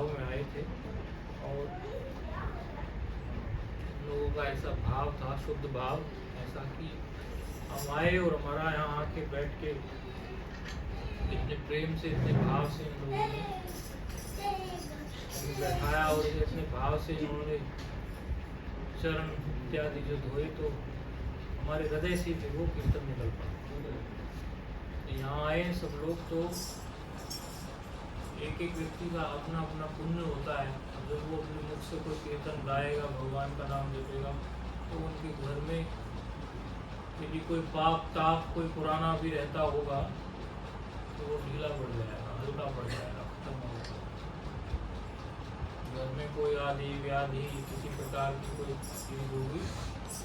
में आए थे और लोगों का ऐसा भाव था, शुद्ध भाव ऐसा कि हम आए और हमारा यहाँ आके बैठ के इतने प्रेम से, इतने भाव से इन लोगों ने हमें बैठाया और इतने भाव से इन्होंने चरण इत्यादि जो धोए तो हमारे हृदय से भी वो कीर्तन निकल पड़ा। यहाँ आए सब लोग तो एक एक व्यक्ति का अपना अपना पुण्य होता है। जब वो अपने मुख से कोई कीर्तन गाएगा, भगवान का नाम जपेगा, तो उनके घर में यदि कोई पाप ताप कोई पुराना भी रहता होगा तो वो ढीला पड़ जाएगा, हल्का पड़ जाएगा, खत्म हो जाएगा। घर में कोई आदि व्याधि किसी प्रकार की कोई चीज होगी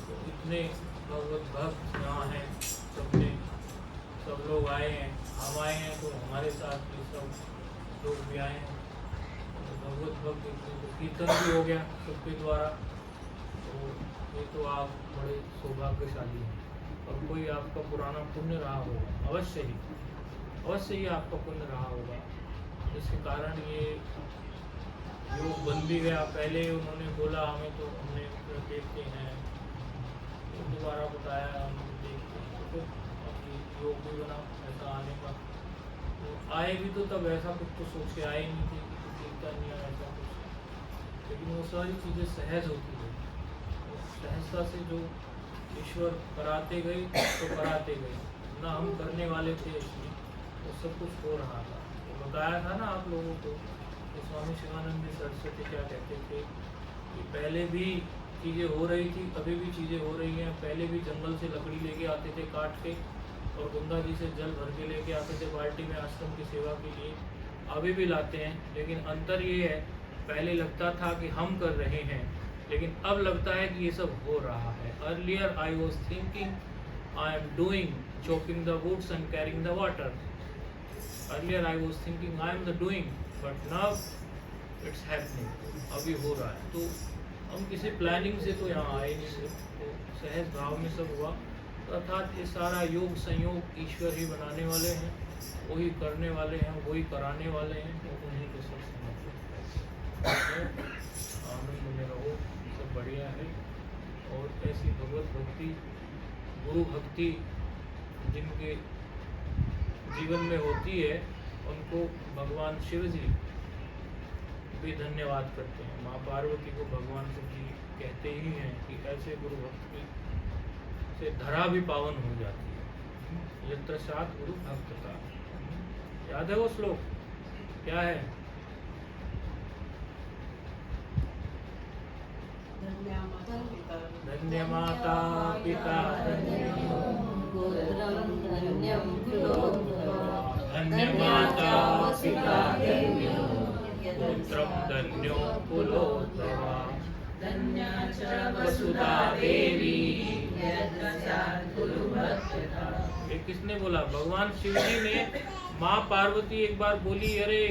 तो इतने भगवत भक्त यहाँ हैं, सब लोग आए हैं, हम आए हैं तो हमारे साथ भी सब लोग भी आए हैं। तो भगवत भक्त तो कीर्तन भी हो गया सबके द्वारा। तो ये तो आप बड़े सौभाग्यशाली हैं और कोई आपका पुराना पुण्य रहा होगा, अवश्य ही आपका पुण्य रहा होगा, जिसके कारण ये योग बन भी गया। पहले उन्होंने बोला हमें तो हमने देखते हैं, तो दोबारा बताया हम देखते हैं, तो फिर योग भी बना ऐसा आने का। तो आए भी तो तब ऐसा कुछ तो सोच के आए नहीं थे कि कुछ कीर्तन या ऐसा कुछ, लेकिन वो सारी चीज़ें सहज होती गई। तो सहजता से जो ईश्वर कराते गए तो कराते गए, ना हम करने वाले थे इसमें, तो सब कुछ हो रहा था। तो बताया था ना आप लोगों को, तो स्वामी शिवानंद सरस्वती क्या कहते थे कि पहले भी चीज़ें हो रही थी, अभी भी चीज़ें हो रही हैं। पहले भी जंगल से लकड़ी लेके आते थे काट के और गंगा जी से जल भर के लेके आते थे बाल्टी में आश्रम की सेवा के लिए, अभी भी लाते हैं। लेकिन अंतर ये है, पहले लगता था कि हम कर रहे हैं, लेकिन अब लगता है कि ये सब हो रहा है। Earlier I was thinking I am doing chopping the woods and carrying the water. Earlier I was thinking I am the doing, but now it's happening. अभी हो रहा है। तो हम किसी प्लानिंग से तो यहाँ आए नहीं थे, तो सहज भाव में सब हुआ। अर्थात ये सारा योग संयोग ईश्वर ही बनाने वाले हैं, वही करने वाले हैं, वही कराने वाले हैं, तो उन्हीं को सब समझते। आनंद में रहो, सब बढ़िया है। और ऐसी भगवत भक्ति, गुरु भक्ति जिनके जीवन में होती है, उनको भगवान शिव जी भी धन्यवाद करते हैं। माँ पार्वती को भगवान शिव जी कहते ही हैं कि ऐसे गुरु भक्त की से धरा भी पावन हो जाती है। यत्र सात गुरु भक्तता, याद है वो श्लोक क्या है? धन्य माता पिता धन्य माता पिता पुत्रं धन्यो कुलोद्भवा धन्या च वसुधा देवी। ये किसने बोला? भगवान शिव जी ने। माँ पार्वती एक बार बोली, अरे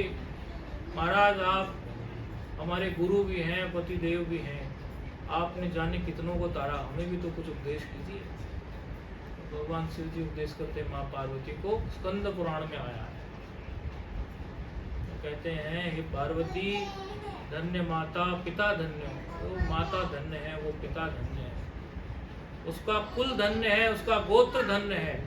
महाराज आप हमारे गुरु भी हैं, पति देव भी हैं, आपने जाने कितनों को तारा, हमें भी तो कुछ उपदेश कीजिए। तो भगवान शिव जी उपदेश करते माँ पार्वती को, स्कंद पुराण में आया है। तो कहते हैं, हे पार्वती धन्य माता पिता धन्य, वो माता धन्य है, वो पिता धन्य है, उसका कुल धन्य है, उसका गोत्र धन्य है,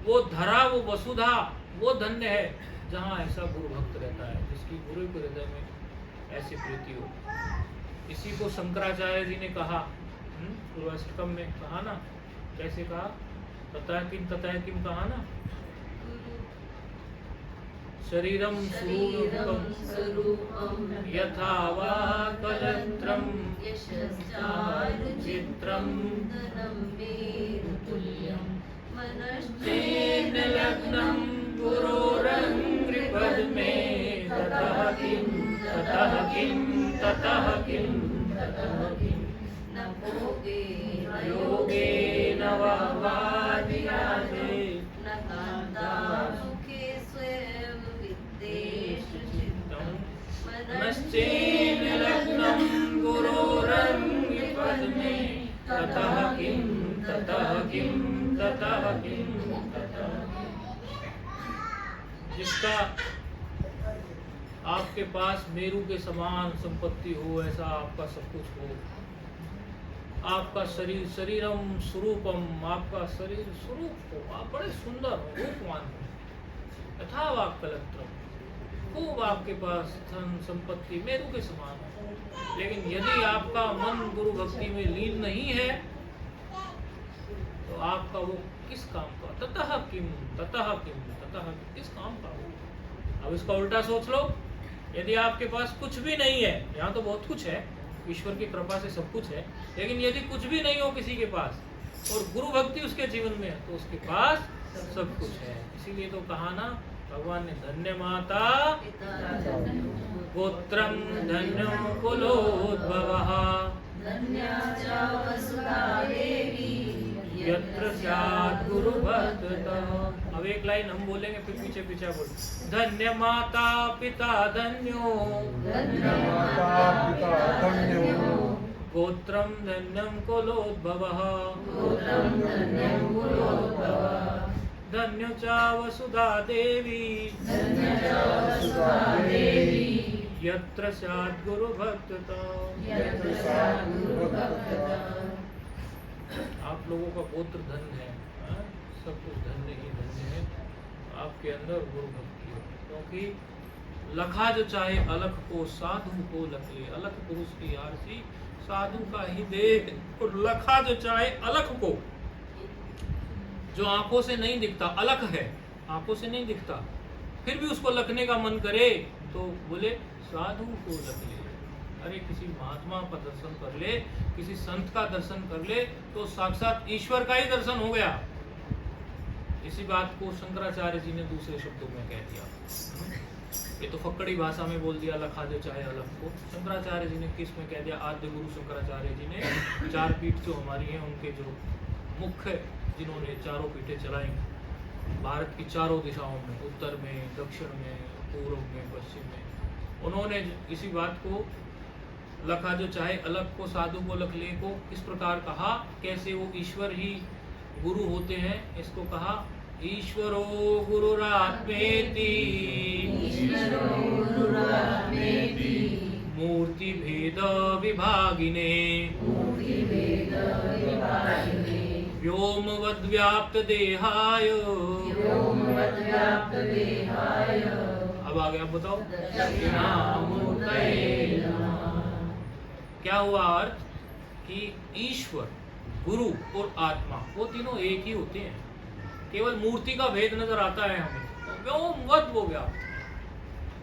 वो धरा, वो वसुधा, वो धन्य है जहाँ ऐसा गुरु भक्त रहता है, जिसकी गुरु के हृदय में ऐसी प्रीति हो। इसी को शंकराचार्य जी ने कहा, पूर्वाष्टकम में कहा ना, कैसे कहा? तथा किम कहा ना, शरीरम स्वरूपम यथा वा कलत्रम चित्रम मनश्चेन लग्नं गुरोरङ्घ्रिपद्मे ततः किं न योगे न वादिराजे न कान्ता सुखे स्वयं विद्येषु चित्तं मनश्चेन लग्नं गुरोरङ्घ्रिपद्मे ततः किं जिसका आपके पास मेरू के समान संपत्ति हो, ऐसा आपका सब कुछ हो, आपका शरीर शरीरम स्वरूपम, आपका शरीर स्वरूप हो, आप बड़े सुंदर हो, रूपवान हो, यथा वाक कलत्रम, खूब आपके पास धन संपत्ति मेरू के समान हो, लेकिन यदि आपका मन गुरु भक्ति में लीन नहीं है तो आपका वो किस काम का, ततः किम किस काम का हो। अब इसका उल्टा सोच लो, यदि आपके पास कुछ भी नहीं है, यहाँ तो बहुत कुछ है, ईश्वर की कृपा से सब कुछ है, लेकिन यदि कुछ भी नहीं हो किसी के पास और गुरु भक्ति उसके जीवन में है तो उसके पास सब कुछ है। इसीलिए तो कहा ना भगवान ने, धन्य माता गोत्रम धन्यो कुलोद्भवः यत्र स्यात् गुरु भक्तः। अब एक लाइन हम बोलेंगे फिर पीछे पीछे बोल, धन्य माता पिता धन्यो, गोत्रम धन्यम कुलोद्भवः, धन्यो च वसुधा देवी, यत्र स्यात् गुरु भक्तः। आप लोगों का गोत्र धन्य है, सब कुछ धन्य ही धन्य है, आपके अंदर गुरु भक्ति हो। क्योंकि लखा जो चाहे अलख को, साधु को लख ले, अलख पुरुष की आरसी साधु का ही देख। और लखा जो चाहे अलख को, जो आंखों से नहीं दिखता, अलख है, आंखों से नहीं दिखता, फिर भी उसको लखने का मन करे तो बोले साधु को लख ले। अरे किसी महात्मा का दर्शन कर ले, किसी संत का दर्शन कर ले तो साक्षात ईश्वर का ही दर्शन हो गया। इसी बात को शंकराचार्य जी ने दूसरे शब्दों में कह दिया। ये तो फक्कड़ी भाषा में बोल दिया लखा जो चाहे अलग को, शंकराचार्य जी ने किस में कह दिया। आद्य गुरु शंकराचार्य जी ने चार पीठ जो हमारी हैं, उनके जो मुख्य, जिन्होंने चारों पीठें चलाई भारत की चारों दिशाओं में, उत्तर में, दक्षिण में, पूर्व में, पश्चिम में, उन्होंने इसी बात को लखा जो चाहे अलग को, साधु को लख ले को किस प्रकार कहा, कैसे वो ईश्वर ही गुरु होते हैं, इसको कहा ईश्वरो गुरुरात्मेति मूर्ति भेद विभागिने व्योमवद् व्याप्त देहाय। अब आ गया, आप बताओ। क्या हुआ अर्थ कि ईश्वर, गुरु और आत्मा वो तीनों एक ही होते हैं, केवल मूर्ति का भेद नजर आता है हमें। व्योमवद् वो व्याप्त,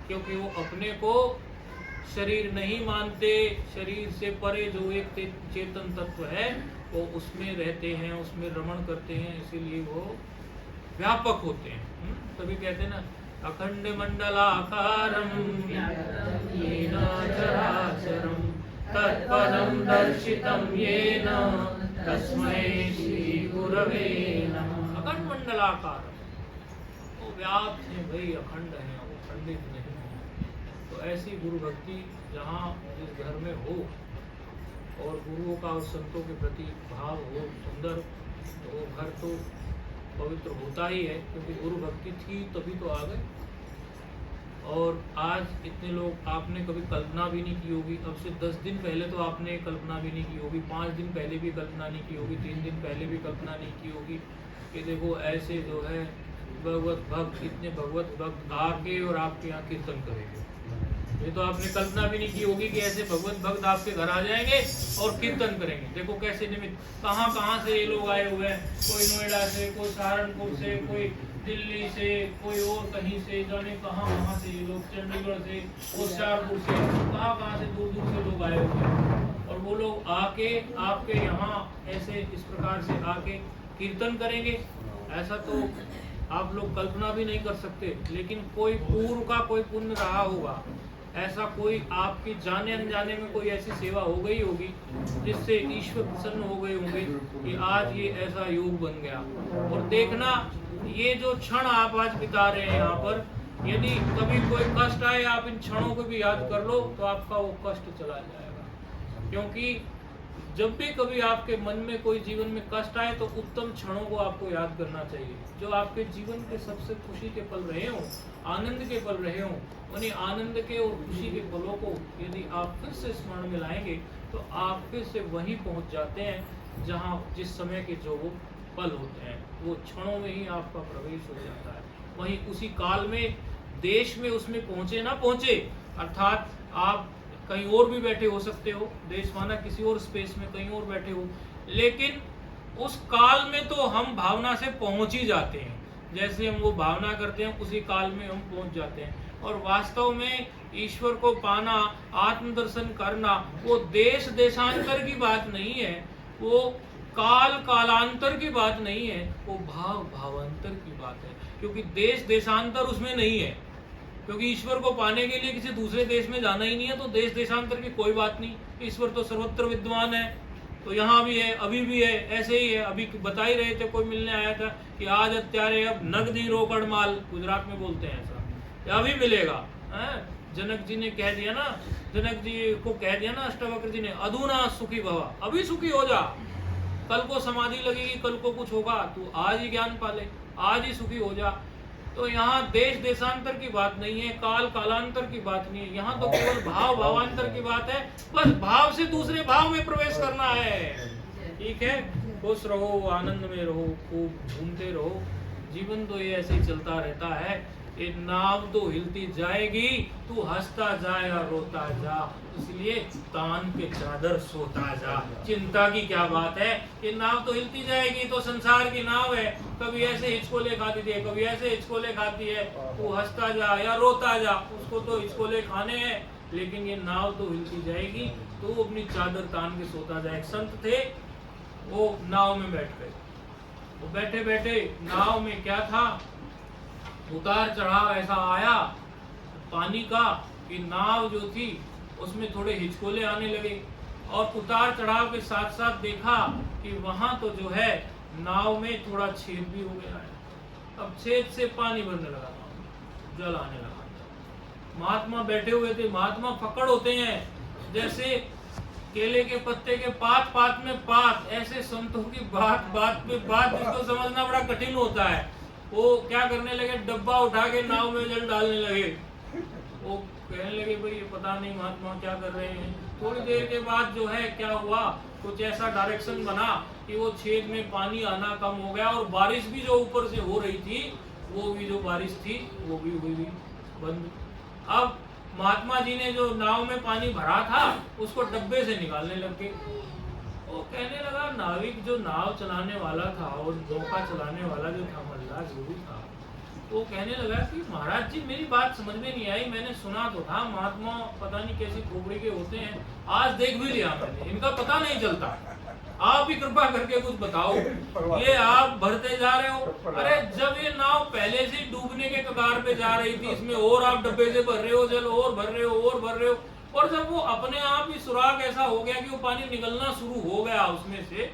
क्योंकि वो अपने को शरीर नहीं मानते, शरीर से परे जो एक चेतन तत्व है वो उसमें रहते हैं, उसमें रमण करते हैं, इसीलिए वो व्यापक होते हैं। तभी कहते हैं ना, अखंड मंडलाकारं येन चराचरं तत्पदं दर्शितं येन तस्मै श्री गुरवे नमः। अखंड मंडलाकार, वो व्याप्त है भाई, अखंड है, वो खंडित नहीं है। तो ऐसी गुरु भक्ति जहाँ जिस घर में हो और गुरुओं का और संतों के प्रति भाव हो सुंदर, तो वो घर तो पवित्र होता ही है, क्योंकि गुरु भक्ति थी तभी तो आ गए। और आज इतने लोग, आपने कभी कल्पना भी नहीं की होगी, अब से 10 दिन पहले तो आपने कल्पना भी नहीं की होगी, 5 दिन पहले भी कल्पना नहीं की होगी, 3 दिन पहले भी कल्पना नहीं की होगी कि देखो ऐसे जो है भगवत भक्त, इतने भगवत भक्त आके और आपके यहाँ कीर्तन करेंगे। ये तो आपने कल्पना भी नहीं की होगी कि ऐसे भगवत भक्त आपके घर आ जाएंगे और कीर्तन करेंगे। देखो कैसे निमित्त, कहाँ से ये लोग आए हुए हैं, कोई नोएडा से, कोई सहारनपुर से, कोई दिल्ली से, कोई और कहीं से, जाने कहाँ से ये लोग, चंडीगढ़ से, होशियारपुर से, कहाँ से दूर दूर से लोग आए हुए हैं। और वो लोग आके आपके यहाँ ऐसे इस प्रकार से आके कीर्तन करेंगे, ऐसा तो आप लोग कल्पना भी नहीं कर सकते। लेकिन कोई पूर्व का कोई पुण्य रहा होगा, ऐसा कोई आपकी जाने अनजाने में कोई ऐसी सेवा हो गई होगी जिससे ईश्वर प्रसन्न हो गए होंगे कि आज ये ऐसा योग बन गया। और देखना, ये जो क्षण आप आज बिता रहे हैं यहाँ पर, यदि कभी कोई कष्ट आए, आप इन क्षणों को भी याद कर लो तो आपका वो कष्ट चला जाएगा। क्योंकि जब भी कभी आपके मन में कोई जीवन में कष्ट आए तो उत्तम क्षणों को आपको याद करना चाहिए, जो आपके जीवन के सबसे खुशी के पल रहे हों, आनंद के पल रहे हों। उन्हीं आनंद के और खुशी के पलों को यदि आप फिर से स्मरण में लाएंगे तो आप फिर से वहीं पहुंच जाते हैं जहां जिस समय के जो वो पल होते हैं, वो क्षणों में ही आपका प्रवेश हो जाता है। वहीं उसी काल में, देश में उसमें पहुंचे ना पहुंचे, अर्थात आप कहीं और भी बैठे हो सकते हो, देश माना किसी और स्पेस में कहीं और बैठे हो, लेकिन उस काल में तो हम भावना से पहुंच ही जाते हैं। जैसे हम वो भावना करते हैं उसी काल में हम पहुंच जाते हैं। और वास्तव में ईश्वर को पाना, आत्मदर्शन करना, वो देश देशांतर की बात नहीं है, वो काल कालांतर की बात नहीं है, वो भाव भावांतर की बात है। क्योंकि देश देशांतर उसमें नहीं है, क्योंकि ईश्वर को पाने के लिए किसी दूसरे देश में जाना ही नहीं है, तो देश देशांतर की कोई बात नहीं। ईश्वर तो सर्वत्र विद्वान है, तो यहाँ भी है, अभी भी है, ऐसे ही है। अभी बता ही रहे थे, कोई मिलने आया था कि आज अत्यारे अब नगदी रोकड़ माल, गुजरात में बोलते हैं ऐसा, या अभी मिलेगा। जनक जी ने कह दिया ना, जनक जी को कह दिया ना अष्टावक्र जी ने, अधुना सुखी भवा, अभी सुखी हो जा, कल को समाधि लगेगी, कल को कुछ होगा, तू आज ही ज्ञान पाले, आज ही सुखी हो जा। तो यहाँ देश देशांतर की बात नहीं है, काल कालांतर की बात नहीं है, यहाँ तो केवल भाव भावांतर की बात है। बस भाव से दूसरे भाव में प्रवेश करना है। ठीक है, खुश रहो, आनंद में रहो, खूब घूमते रहो। जीवन तो ये ऐसे ही चलता रहता है। ये नाव तो हिलती जाएगी, तू हंसता जाए और रोता जा, इसलिए तान के चादर सोता जा। चिंता की क्या बात है, ये नाव तो हिलती जाएगी, तो संसार की नाव है, कभी ऐसे हिचकोले खाती है, कभी ऐसे हिचकोले खाती है, तू हंसता जा या रोता जा, उसको तो हिचकोले खाने हैं, लेकिन ये नाव तो हिलती जाएगी, तू अपनी चादर तान के सोता जा। एक संत थे, वो नाव में बैठ गए, वो बैठे बैठे नाव में क्या था, उतार चढ़ाव ऐसा आया पानी का कि नाव जो थी उसमें थोड़े हिचकोले आने लगे, और उतार चढ़ाव के साथ साथ देखा कि वहां तो जो है नाव में थोड़ा छेद भी हो गया है। अब छेद से पानी भरने लगा, जल आने लगा। महात्मा बैठे हुए थे, महात्मा फकड़ होते हैं, जैसे केले के पत्ते के पात पात में पात, ऐसे संतों की बात बात पे बात, जिसको समझना बड़ा कठिन होता है। वो क्या करने लगे, डब्बा उठा के नाव में जल डालने लगे। वो कहने लगे भाई ये पता नहीं महात्मा क्या कर रहे हैं। थोड़ी देर के बाद जो है क्या हुआ, कुछ ऐसा डायरेक्शन बना कि वो छेद में पानी आना कम हो गया, और बारिश भी जो ऊपर से हो रही थी, वो भी जो बारिश थी वो भी हुई बंद। अब महात्मा जी ने जो नाव में पानी भरा था उसको डब्बे से निकालने लग गए। वो कहने लगा, नाविक जो नाव चलाने वाला था और नौका चलाने वाला जो था, मल्लाह जो भी था, वो कहने लगा कि महाराज जी मेरी बात समझ में नहीं आई, मैंने सुना तो था महात्मा पता नहीं कैसी खोपड़ी के होते हैं, आज देख भी लिया मैंने, इनका पता नहीं चलता, आप ही कृपा करके कुछ बताओ, ये आप भरते जा रहे हो। अरे जब ये नाव पहले से डूबने के कगार पे जा रही थी, इसमें और आप डब्बे से भर रहे हो जल, और भर रहे हो और भर रहे हो, और जब वो अपने आप ही सुराग ऐसा हो गया कि वो पानी निकलना शुरू हो गया, उसमें से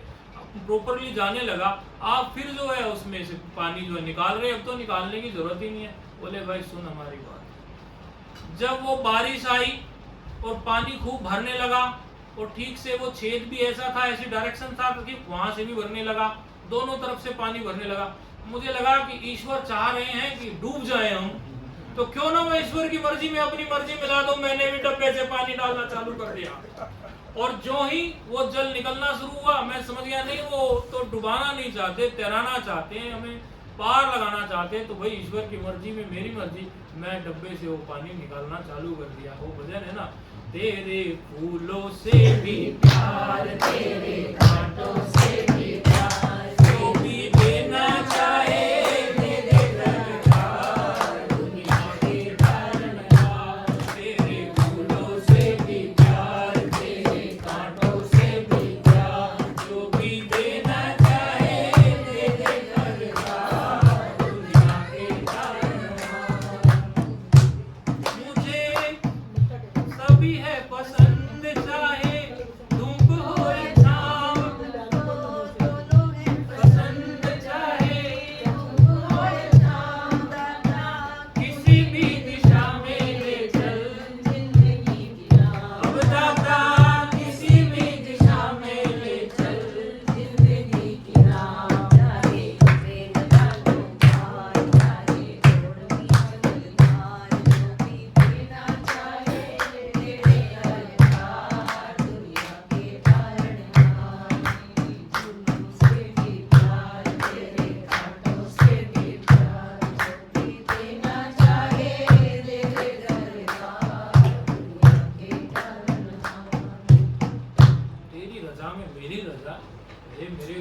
प्रॉपरली जाने लगा, आप फिर जो है उसमें से पानी जो है निकाल रहे, अब तो निकालने की जरूरत ही नहीं है। बोले भाई सुन हमारी बात, जब वो बारिश आई और पानी खूब भरने लगा, और ठीक से वो छेद भी ऐसा था, ऐसी डायरेक्शन था कि वहां से भी भरने लगा, दोनों तरफ से पानी भरने लगा। मुझे लगा कि ईश्वर चाह रहे हैं कि डूब जाए हम, तो क्यों ना मैं ईश्वर की मर्जी में अपनी मर्जी मिला दूं। मैंने भी डब्बे से पानी डालना चालू कर दिया, और जो ही वो जल निकलना शुरू हुआ, मैं समझ गया नहीं वो तो डुबाना नहीं चाहते, तैराना चाहते हैं, हमें पार लगाना चाहते हैं। तो भाई ईश्वर की मर्जी में मेरी मर्जी, मैं डब्बे से वो पानी निकालना चालू कर दिया। वो भजन है ना, तेरे फूलों से भी प्यार, तेरे कांटों से भी प्यार, जो भी देना चाहे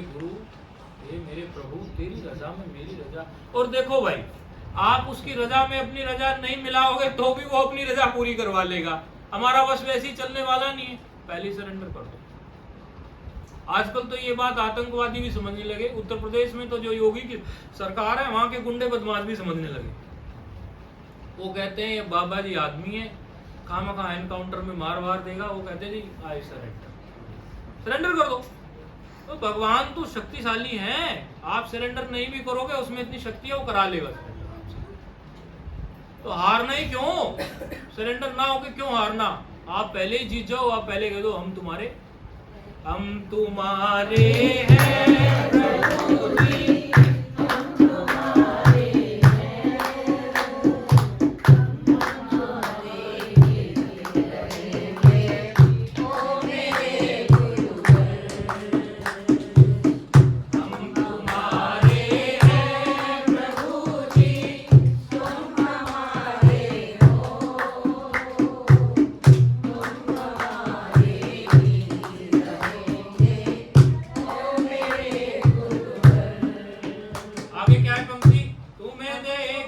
गुरु, हे मेरे प्रभु, तेरी रजा में मेरी रजा। और देखो भाई, आप उसकी रजा में अपनी रजा नहीं मिलाओगे तो भी वो अपनी रजा पूरी करवा लेगा। हमारा बस वैसे ही चलने वाला नहीं है, पहले ही सरेंडर कर दो। आजकल तो ये बात आतंकवादी भी समझने लगे। उत्तर प्रदेश में तो जो योगी की सरकार है, वहां के गुंडे बदमाश भी समझने लगे। वो कहते हैं ये बाबा जी आदमी है, खामखा एनकाउंटर में मार वार देगा। वो कहते हैं जी आई सरेंडर कर दो। तो भगवान तो शक्तिशाली हैं, आप सरेंडर नहीं भी करोगे उसमें इतनी शक्ति है, वो करा लेगा सरेंडर आपसे। तो हारना ही क्यों, सरेंडर ना होके क्यों हारना? आप पहले ही जीत जाओ। आप पहले कह दो हम तुम्हारे हैं प्रभु जी, हम तुम्हारे हैं, हम तुम्हारे रहेंगे, ओ मेरे गुरुवर। हम तुम्हारे हैं प्रभु जी, तुम हमारे हो, तुम हमारे आगे क्या है पंक्ति? तुम्हें देख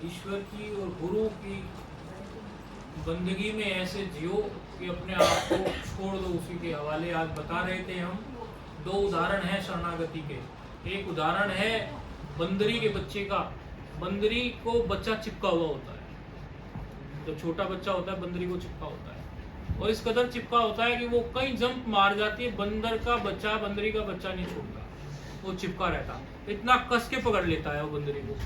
ईश्वर की और गुरु की बंदगी में ऐसे जियो कि अपने आप को छोड़ दो उसी के हवाले। आज बता रहे थे हम, दो उदाहरण हैं शरणागति के। एक उदाहरण है बंदरी के बच्चे का। बंदरी को बच्चा चिपका हुआ होता है, जब छोटा बच्चा होता है बंदरी को चिपका होता है, और इस कदर चिपका होता है कि वो कई जंप मार जाती है, बंदर का बच्चा बंदरी का बच्चा नहीं छोड़ता, वो चिपका रहता, इतना कस के पकड़ लेता है वो बंदरी को।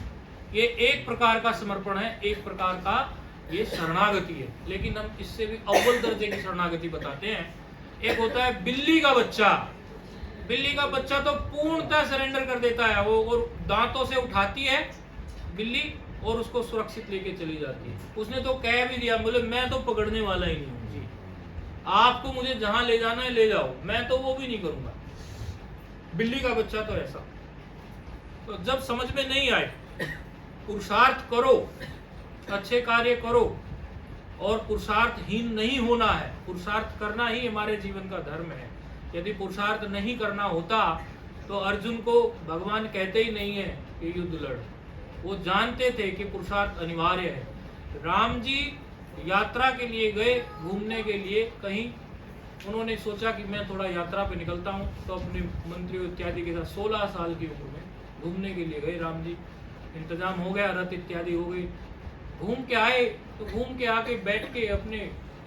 ये एक प्रकार का समर्पण है, एक प्रकार का ये शरणागति है। लेकिन हम इससे भी अव्वल दर्जे की शरणागति बताते हैं। एक होता है बिल्ली का बच्चा। बिल्ली का बच्चा तो पूर्णतः सरेंडर कर देता है वो, और दांतों से उठाती है बिल्ली और उसको सुरक्षित लेके चली जाती है। उसने तो कह भी दिया, बोले मैं तो पकड़ने वाला ही नहीं हूँ जी, आपको मुझे जहां ले जाना है ले जाओ, मैं तो वो भी नहीं करूंगा। बिल्ली का बच्चा तो ऐसा। तो जब समझ में नहीं आए, पुरुषार्थ करो, अच्छे कार्य करो, और पुरुषार्थहीन नहीं होना है। पुरुषार्थ करना ही हमारे जीवन का धर्म है। यदि पुरुषार्थ नहीं करना होता तो अर्जुन को भगवान कहते ही नहीं है कि युद्ध लड़। वो जानते थे कि पुरुषार्थ अनिवार्य है। राम जी यात्रा के लिए गए, घूमने के लिए कहीं, उन्होंने सोचा कि मैं थोड़ा यात्रा पे निकलता हूँ, तो अपने मंत्रियों इत्यादि के साथ 16 साल की उम्र में घूमने के लिए गए राम जी। इंतजाम हो गया, रथ इत्यादि हो गई, घूम के आए। तो घूम के आके बैठ के अपने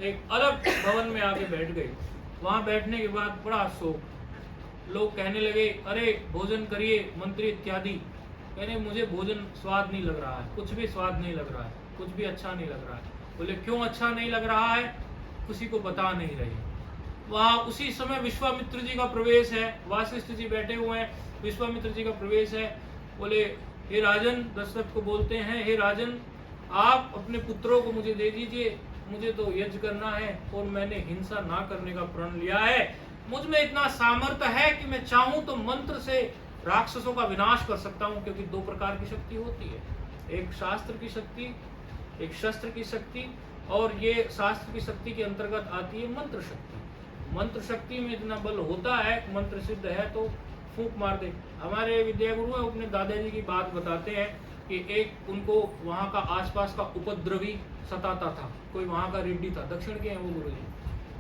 एक अलग भवन में आके बैठ गए। वहाँ बैठने के बाद बड़ा शोक, लोग कहने लगे अरे भोजन करिए मंत्री इत्यादि। कहने मुझे भोजन स्वाद नहीं लग रहा है, कुछ भी स्वाद नहीं लग रहा है, कुछ भी अच्छा नहीं लग रहा है। बोले क्यों अच्छा नहीं लग रहा है? किसी को बता नहीं रहे। वहाँ उसी समय विश्वामित्र जी का प्रवेश है, वासिष्ठ जी बैठे हुए हैं, विश्वामित्र जी का प्रवेश है। बोले हे राजन, दशरथ को बोलते हैं, हे राजन आप अपने पुत्रों को मुझे दे दीजिए, मुझे तो यज्ञ करना है और मैंने हिंसा ना करने का प्रण लिया है। मुझ में इतना सामर्थ्य है कि मैं चाहूं तो मंत्र से राक्षसों का विनाश कर सकता हूं। क्योंकि दो प्रकार की शक्ति होती है, एक शास्त्र की शक्ति, एक शस्त्र की शक्ति, और ये शास्त्र की शक्ति के अंतर्गत आती है मंत्र शक्ति। मंत्र शक्ति में इतना बल होता है, मंत्र सिद्ध है तो फूंक मार दे। हमारे विद्या गुरु है, अपने दादाजी की बात बताते हैं। कि एक उनको वहाँ का आसपास का उपद्रवी सताता था, कोई वहाँ का रेड्डी था, दक्षिण के हैं वो गुरुजी,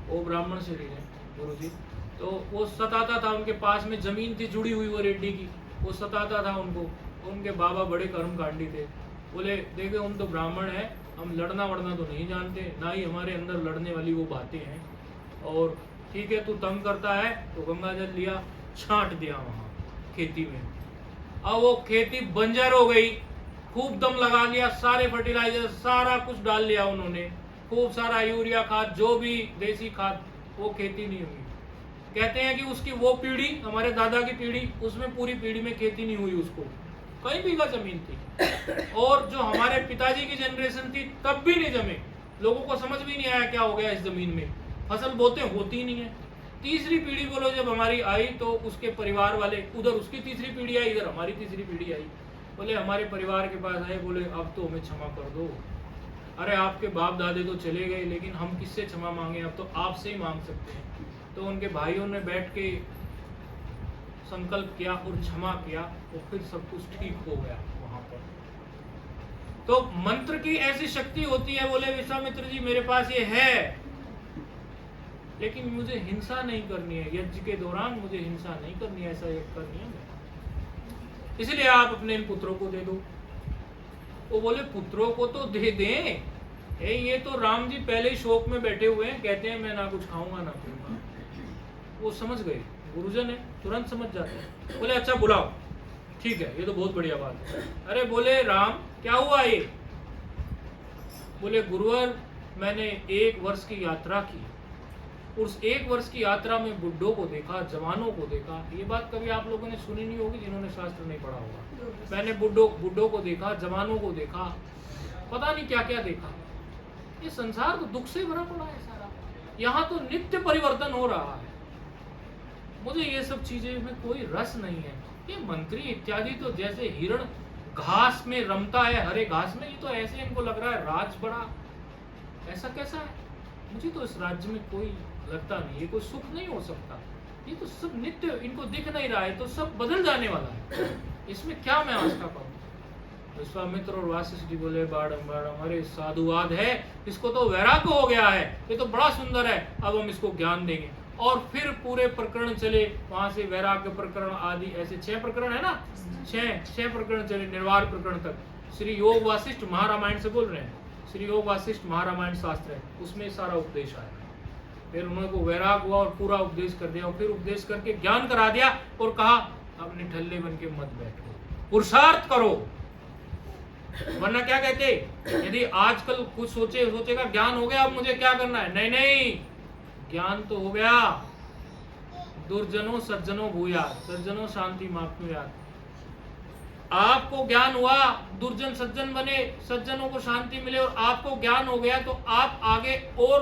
वो ब्राह्मण शरीर है गुरुजी, तो वो सताता था, उनके पास में जमीन थी जुड़ी हुई वो रेड्डी की, वो सताता था उनको। उनके बाबा बड़े कर्मकांडी थे, बोले देखो हम तो ब्राह्मण हैं, हम लड़ना वड़ना तो नहीं जानते, ना ही हमारे अंदर लड़ने वाली वो बातें हैं, और ठीक है तू तंग करता है तो गंगा जल लिया, छांट दिया वहाँ खेती में। अब वो खेती बंजर हो गई, खूब दम लगा लिया, सारे फर्टिलाइजर सारा कुछ डाल लिया उन्होंने, खूब सारा यूरिया खाद जो भी देसी खाद, वो खेती नहीं हुई। कहते हैं कि उसकी वो पीढ़ी, हमारे दादा की पीढ़ी, उसमें पूरी पीढ़ी में खेती नहीं हुई, उसको कई बीघा जमीन थी, और जो हमारे पिताजी की जनरेशन थी तब भी नहीं जमे, लोगों को समझ भी नहीं आया क्या हो गया इस जमीन में, फसल बोते होती ही नहीं है। तीसरी पीढ़ी बोलो जब हमारी आई तो उसके परिवार वाले, उधर उसकी तीसरी पीढ़ी आई, इधर हमारी तीसरी पीढ़ी आई, बोले हमारे परिवार के पास आए, बोले अब तो हमें क्षमा कर दो, अरे आपके बाप दादे तो चले गए लेकिन हम किससे क्षमा मांगे, अब तो आपसे ही मांग सकते हैं। तो उनके भाइयों ने बैठ के संकल्प किया और क्षमा किया, और फिर सब कुछ ठीक हो गया वहां पर। तो मंत्र की ऐसी शक्ति होती है, बोले विश्वामित्र जी मेरे पास ये है, लेकिन मुझे हिंसा नहीं करनी है, यज्ञ के दौरान मुझे हिंसा नहीं करनी है, ऐसा यज्ञ करनी है, इसलिए आप अपने इन पुत्रों को दे दो। वो बोले पुत्रों को तो दे दें, ये तो राम जी पहले ही शोक में बैठे हुए हैं, कहते हैं मैं ना कुछ खाऊंगा ना पीऊंगा। वो समझ गए, गुरुजन है तुरंत समझ जाते हैं, बोले अच्छा बुलाओ, ठीक है ये तो बहुत बढ़िया बात है। अरे बोले राम क्या हुआ ये, बोले गुरुवर मैंने 1 वर्ष की यात्रा की, उस 1 वर्ष की यात्रा में बुड्ढों को देखा, जवानों को देखा, ये बात कभी आप लोगों ने सुनी नहीं होगी जिन्होंने शास्त्र नहीं पढ़ा होगा। मैंने बुड्ढों को देखा, जवानों को देखा, पता नहीं क्या क्या देखा। ये संसार तो दुख से भरा पड़ा है सारा, यहाँ तो नित्य परिवर्तन हो रहा है, मुझे ये सब चीजें में कोई रस नहीं है। ये मंत्री इत्यादि तो जैसे हिरण घास में रमता है, हरे घास में, ये तो ऐसे इनको लग रहा है राज बड़ा, ऐसा कैसा है, मुझे तो इस राज्य में कोई लगता नहीं, ये कोई सुख नहीं हो सकता, ये तो सब नित्य, इनको दिख नहीं रहा है तो सब बदल जाने वाला है, इसमें क्या मैं आस्था पाऊं। विश्वामित्र और वासिष्ठ जी बोले बाड़म अरे साधुवाद है, इसको तो वैराग्य हो गया है, ये तो बड़ा सुंदर है, अब हम इसको ज्ञान देंगे। और फिर पूरे प्रकरण चले, वहां से वैराग्य प्रकरण आदि ऐसे 6 प्रकरण है ना, 6 प्रकरण चले निर्वाण प्रकरण तक। श्री योग वासिष्ठ महारामायण से बोल रहे हैं, श्री योग वासिष्ठ महारामायण शास्त्र है, उसमें सारा उपदेश आया। फिर उनको वैराग हुआ और पूरा उपदेश कर दिया, और फिर उपदेश करके ज्ञान करा दिया और कहा अब निठल्ले बन के मत बैठो, पुरुषार्थ करो, वरना क्या कहते, यदि आजकल कुछ सोचेगा ज्ञान हो गया अब मुझे क्या करना है, नहीं नहीं, ज्ञान तो हो गया, दुर्जनों सज्जनों भूया, सज्जनों शांति माप्नुयात्। आपको ज्ञान हुआ, दुर्जन सज्जन बने, सज्जनों को शांति मिले, और आपको ज्ञान हो गया तो आप आगे और